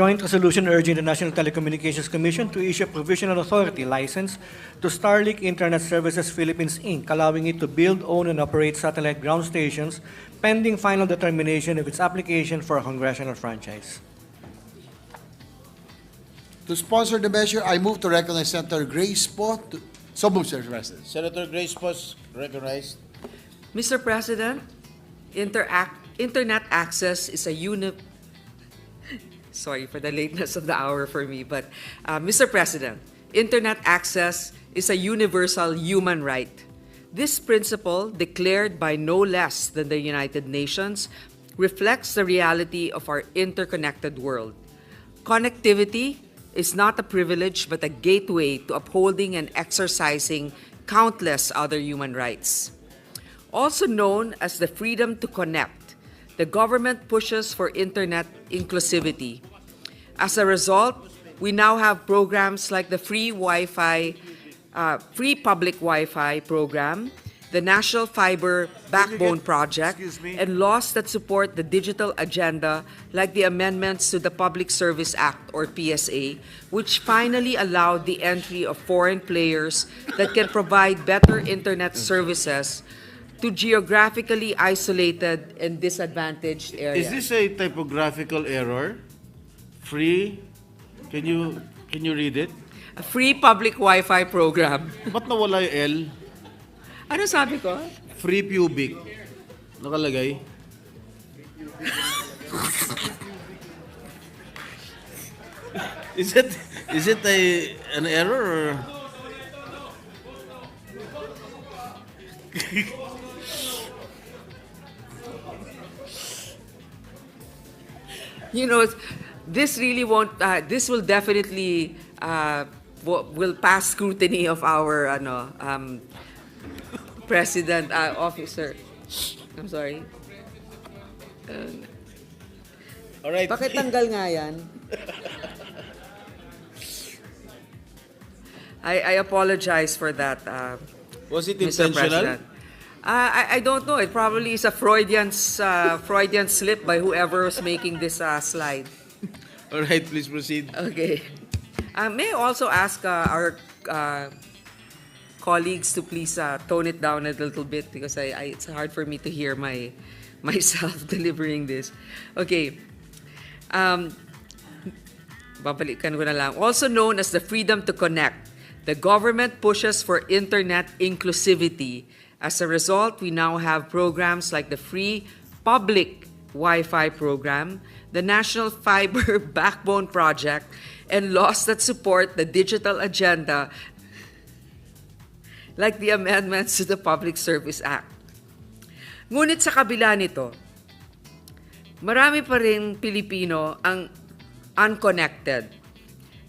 joint resolution urging the National Telecommunications Commission to issue a provisional authority license to Starlink Internet Services Philippines, Inc., allowing it to build, own, and operate satellite ground stations pending final determination of its application for a congressional franchise. To sponsor the measure, I move to recognize Senator Grace Po. So move, Mr. President. Senator Grace Post recognized. Mr. President, internet access is a sorry for the lateness of the hour for me, but Mr. President, internet access is a universal human right. This principle, declared by no less than the United Nations, reflects the reality of our interconnected world. Connectivity is not a privilege but a gateway to upholding and exercising countless other human rights. Also known as the freedom to connect, the government pushes for internet inclusivity. As a result, we now have programs like the free public Wi-Fi program, the National Fiber Backbone Project, and laws that support the digital agenda like the amendments to the Public Service Act or PSA, which finally allowed the entry of foreign players that can provide better internet services to geographically isolated and disadvantaged areas. Is this a typographical error? Free? Can you read it? A free public Wi-Fi program. Ba't nawala yung L? Ano sabi ko? Free pubic. Nakalagay. Is it an error or? You know, this really won't. This will definitely will pass scrutiny of our president officer. I'm sorry. All right. Bakit tanggal nga yan? I apologize for that. Was it Mr. intentional? President. I don't know. It probably is a Freudian slip by whoever was making this slide. All right, please proceed. Okay. May I also ask our colleagues to please tone it down a little bit because it's hard for me to hear myself delivering this. Okay. Babalikan ko na lang. Also known as the freedom to connect, the government pushes for internet inclusivity. As a result, we now have programs like the free public Wi-Fi program, the National Fiber Backbone Project, and laws that support the digital agenda like the amendments to the Public Service Act. Ngunit sa kabila nito, marami pa rin Pilipino ang unconnected.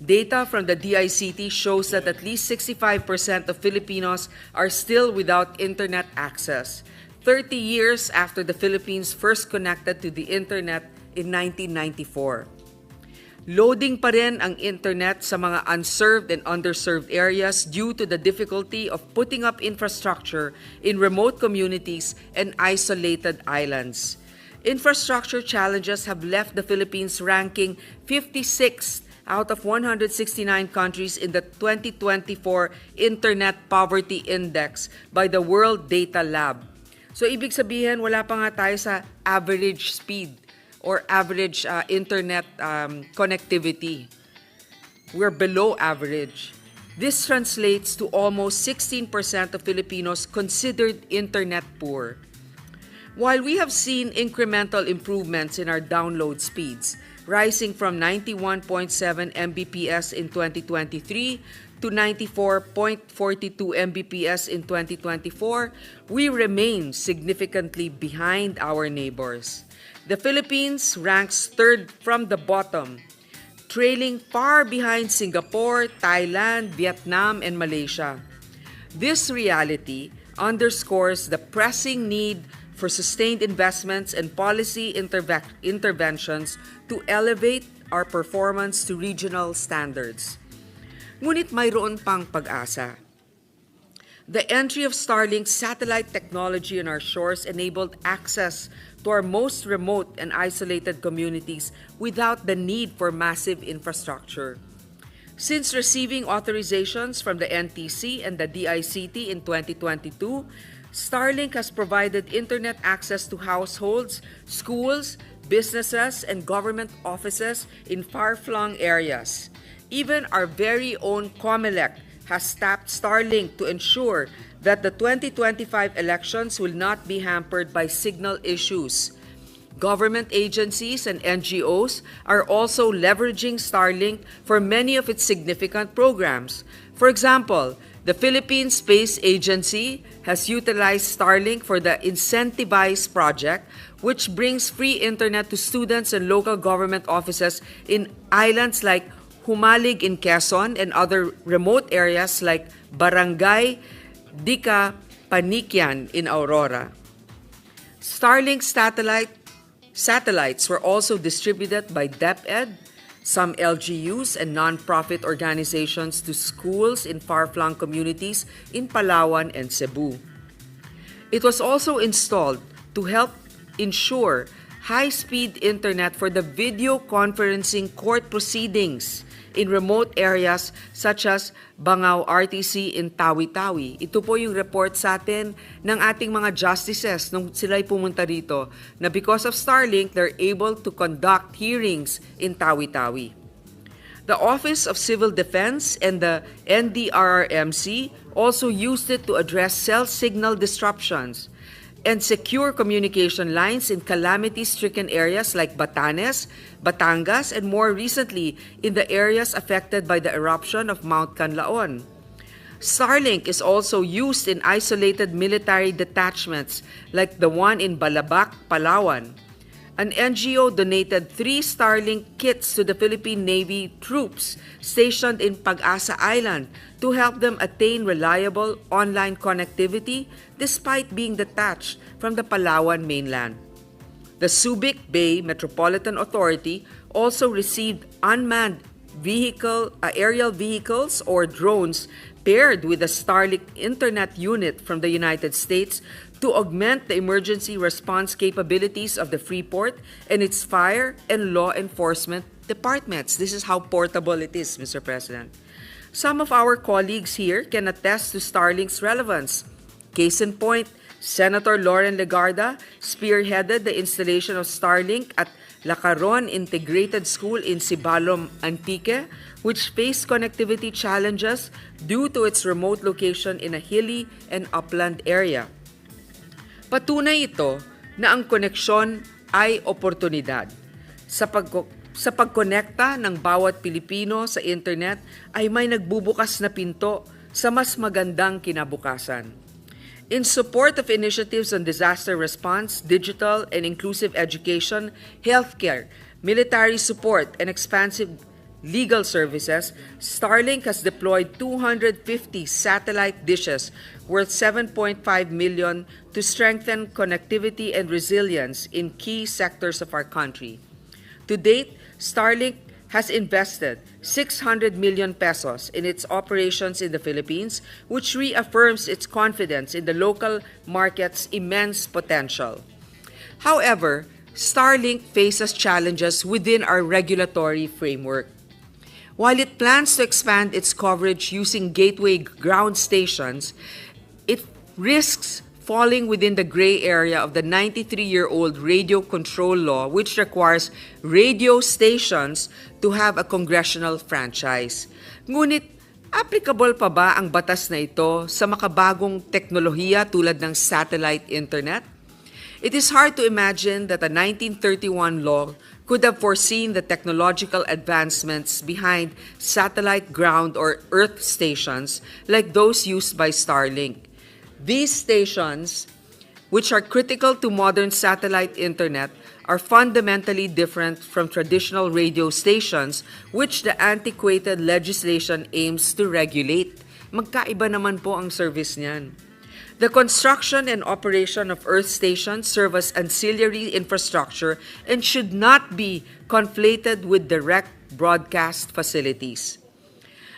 Data from the DICT shows that at least 65% of Filipinos are still without internet access, 30 years after the Philippines first connected to the internet in 1994. Loading pa rin ang internet sa mga unserved and underserved areas due to the difficulty of putting up infrastructure in remote communities and isolated islands. Infrastructure challenges have left the Philippines ranking 56th out of 169 countries in the 2024 Internet Poverty Index by the World Data Lab. So ibig sabihin, wala pa nga tayo sa average speed or average internet connectivity. We're below average. This translates to almost 16% of Filipinos considered internet poor. While we have seen incremental improvements in our download speeds, rising from 91.7 Mbps in 2023 to 94.42 Mbps in 2024, we remain significantly behind our neighbors. The Philippines ranks third from the bottom, trailing far behind Singapore, Thailand, Vietnam, and Malaysia. This reality underscores the pressing need for sustained investments and policy interventions to elevate our performance to regional standards. Ngunit mayroon pang pag-asa. The entry of Starlink satellite technology on our shores enabled access to our most remote and isolated communities without the need for massive infrastructure. Since receiving authorizations from the NTC and the DICT in 2022, Starlink has provided internet access to households, schools, businesses, and government offices in far-flung areas. Even our very own COMELEC has tapped Starlink to ensure that the 2025 elections will not be hampered by signal issues. Government agencies and NGOs are also leveraging Starlink for many of its significant programs. For example, the Philippine Space Agency has utilized Starlink for the Incentivize project, which brings free internet to students and local government offices in islands like Humalig in Quezon and other remote areas like Barangay Dika Panikian in Aurora. Starlink satellites were also distributed by DepEd, some LGUs and non-profit organizations to schools in far-flung communities in Palawan and Cebu. It was also installed to help ensure high-speed internet for the video conferencing court proceedings in remote areas such as Bangao RTC in Tawi-Tawi. Ito po yung report sa atin ng ating mga justices nung sila'y pumunta rito na because of Starlink, they're able to conduct hearings in Tawi-Tawi. The Office of Civil Defense and the NDRRMC also used it to address cell signal disruptions and secure communication lines in calamity-stricken areas like Batanes, Batangas, and more recently in the areas affected by the eruption of Mount Canlaon. Starlink is also used in isolated military detachments like the one in Balabac, Palawan. An NGO donated 3 Starlink kits to the Philippine Navy troops stationed in Pag-asa Island to help them attain reliable online connectivity despite being detached from the Palawan mainland. The Subic Bay Metropolitan Authority also received unmanned aerial vehicles or drones paired with a Starlink Internet unit from the United States to augment the emergency response capabilities of the Freeport and its fire and law enforcement departments. This is how portable it is, Mr. President. Some of our colleagues here can attest to Starlink's relevance. Case in point, Senator Lauren Legarda spearheaded the installation of Starlink at Lacaron Integrated School in Sibalom, Antique, which faced connectivity challenges due to its remote location in a hilly and upland area. Patunay ito na ang koneksyon ay oportunidad. Sa pagkonekta ng bawat Pilipino sa internet ay may nagbubukas na pinto sa mas magandang kinabukasan. In support of initiatives on disaster response, digital and inclusive education, healthcare, military support, and expansive legal services, Starlink has deployed 250 satellite dishes worth $7.5 million to strengthen connectivity and resilience in key sectors of our country. To date, Starlink has invested 600 million pesos in its operations in the Philippines, which reaffirms its confidence in the local market's immense potential. However, Starlink faces challenges within our regulatory framework. While it plans to expand its coverage using gateway ground stations, it risks falling within the gray area of the 93-year-old radio control law, which requires radio stations to have a congressional franchise. Ngunit, applicable pa ba ang batas na ito sa makabagong teknolohiya tulad ng satellite internet? It is hard to imagine that a 1931 law could have foreseen the technological advancements behind satellite ground or earth stations like those used by Starlink. These stations, which are critical to modern satellite internet, are fundamentally different from traditional radio stations which the antiquated legislation aims to regulate. Magkaiba naman po ang service niyan. The construction and operation of earth stations serve as ancillary infrastructure and should not be conflated with direct broadcast facilities.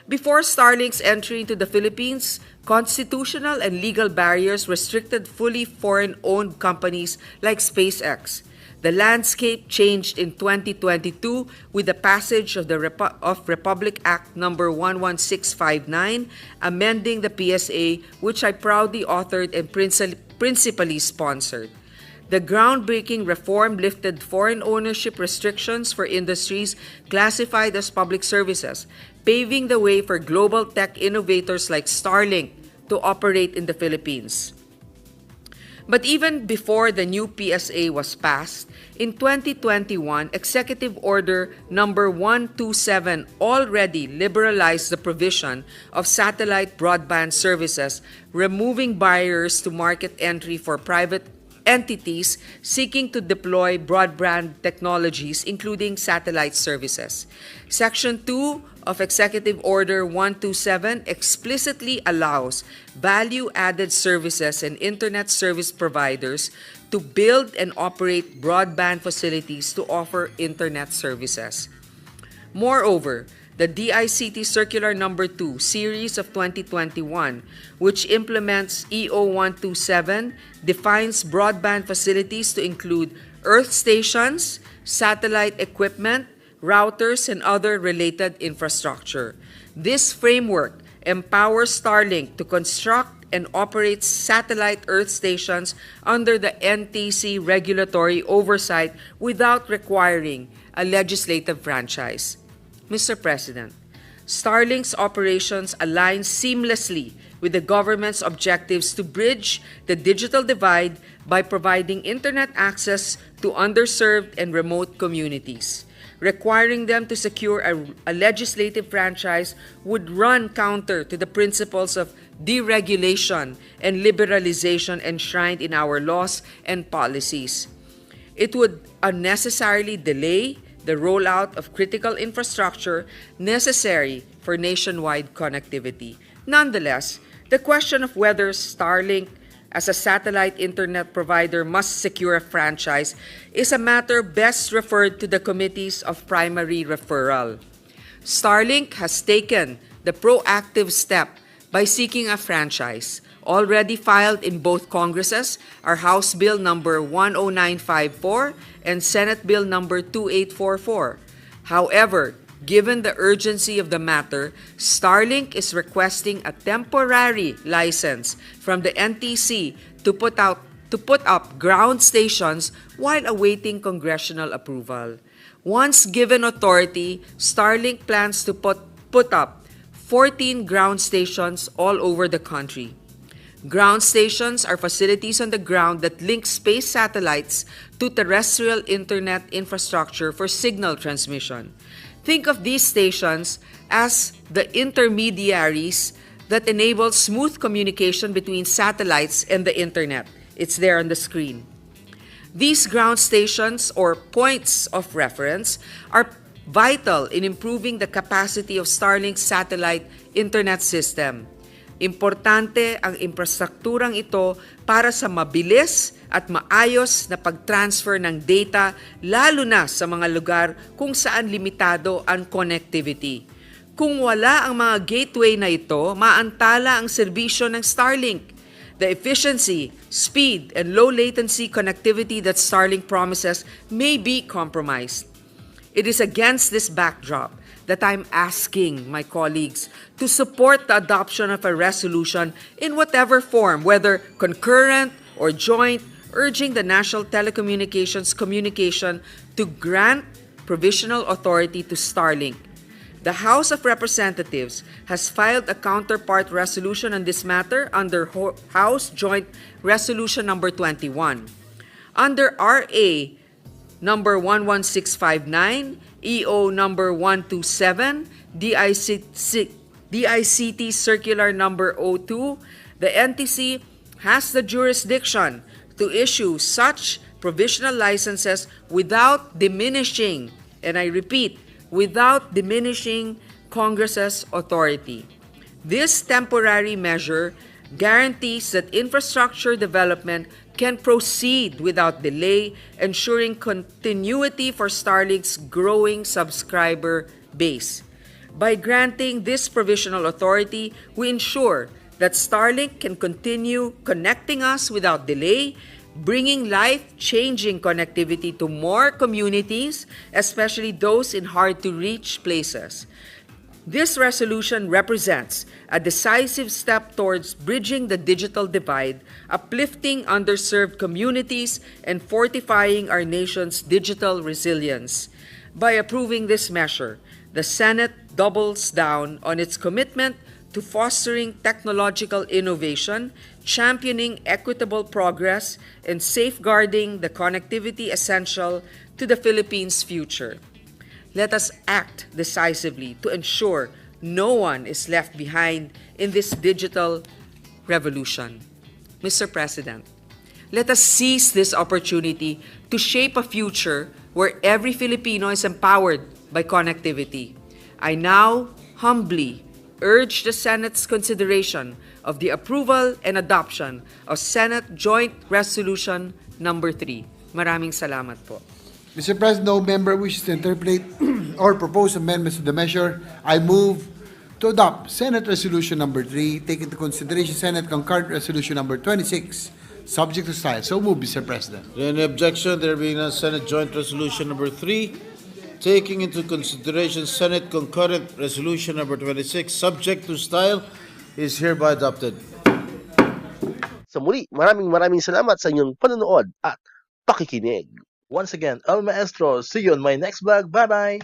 Before Starlink's entry into the Philippines, constitutional and legal barriers restricted fully foreign-owned companies like SpaceX. The landscape changed in 2022 with the passage of the Republic Act number 11659, amending the PSA, which I proudly authored and principally sponsored. The groundbreaking reform lifted foreign ownership restrictions for industries classified as public services, paving the way for global tech innovators like Starlink to operate in the Philippines. But even before the new PSA was passed, in 2021, Executive Order number 127 already liberalized the provision of satellite broadband services, removing barriers to market entry for private entities seeking to deploy broadband technologies, including satellite services. Section 2 of Executive Order 127 explicitly allows value-added services and internet service providers to build and operate broadband facilities to offer internet services. Moreover, the DICT Circular Number 2, Series of 2021, which implements EO 127, defines broadband facilities to include earth stations, satellite equipment, routers, and other related infrastructure. This framework empowers Starlink to construct and operate satellite earth stations under the NTC regulatory oversight without requiring a legislative franchise. Mr. President, Starlink's operations align seamlessly with the government's objectives to bridge the digital divide by providing internet access to underserved and remote communities. Requiring them to secure a legislative franchise would run counter to the principles of deregulation and liberalization enshrined in our laws and policies. It would unnecessarily delay the rollout of critical infrastructure necessary for nationwide connectivity. Nonetheless, the question of whether Starlink as a satellite internet provider must secure a franchise is a matter best referred to the committees of primary referral. Starlink has taken the proactive step by seeking a franchise. Already filed in both Congresses are House Bill number 10954 and Senate Bill number 2844. However, given the urgency of the matter, Starlink is requesting a temporary license from the NTC to put up ground stations while awaiting congressional approval. Once given authority, Starlink plans to put up 14 ground stations all over the country. Ground stations are facilities on the ground that link space satellites to terrestrial internet infrastructure for signal transmission. Think of these stations as the intermediaries that enable smooth communication between satellites and the internet. It's there on the screen. These ground stations, or points of reference, are vital in improving the capacity of Starlink's satellite internet system. Importante ang infrastrukturang ito para sa mabilis at maayos na pag-transfer ng data, lalo na sa mga lugar kung saan limitado ang connectivity. Kung wala ang mga gateway na ito, maantala ang serbisyo ng Starlink. The efficiency, speed, and low latency connectivity that Starlink promises may be compromised. It is against this backdrop that I'm asking my colleagues to support the adoption of a resolution in whatever form, whether concurrent or joint, urging the National Telecommunications Communication to grant provisional authority to Starlink. The House of Representatives has filed a counterpart resolution on this matter under House Joint Resolution number 21. Under RA number 11659, EO number 127, DICT Circular number 02, the NTC has the jurisdiction to issue such provisional licenses without diminishing, and I repeat, without diminishing Congress's authority. This temporary measure guarantees that infrastructure development can proceed without delay, ensuring continuity for Starlink's growing subscriber base. By granting this provisional authority, we ensure that Starlink can continue connecting us without delay, bringing life-changing connectivity to more communities, especially those in hard-to-reach places. This resolution represents a decisive step towards bridging the digital divide, uplifting underserved communities, and fortifying our nation's digital resilience. By approving this measure, the Senate doubles down on its commitment to fostering technological innovation, championing equitable progress, and safeguarding the connectivity essential to the Philippines' future. Let us act decisively to ensure no one is left behind in this digital revolution. Mr. President, let us seize this opportunity to shape a future where every Filipino is empowered by connectivity. I now humbly urge the Senate's consideration of the approval and adoption of Senate Joint Resolution Number 3. Maraming salamat po. Mr. President, no member wishes to interpolate or propose amendments to the measure. I move to adopt Senate Resolution Number 3, take into consideration Senate Concurrent Resolution Number 26, subject to style. So move, Mr. President. Any objection? There being none, Senate Joint Resolution Number 3, taking into consideration Senate Concurrent Resolution Number 26, subject to style, is hereby adopted. Sa muli, maraming salamat sa inyong panonood at pakikinig. Once again, El Maestro. See you on my next vlog. Bye-bye!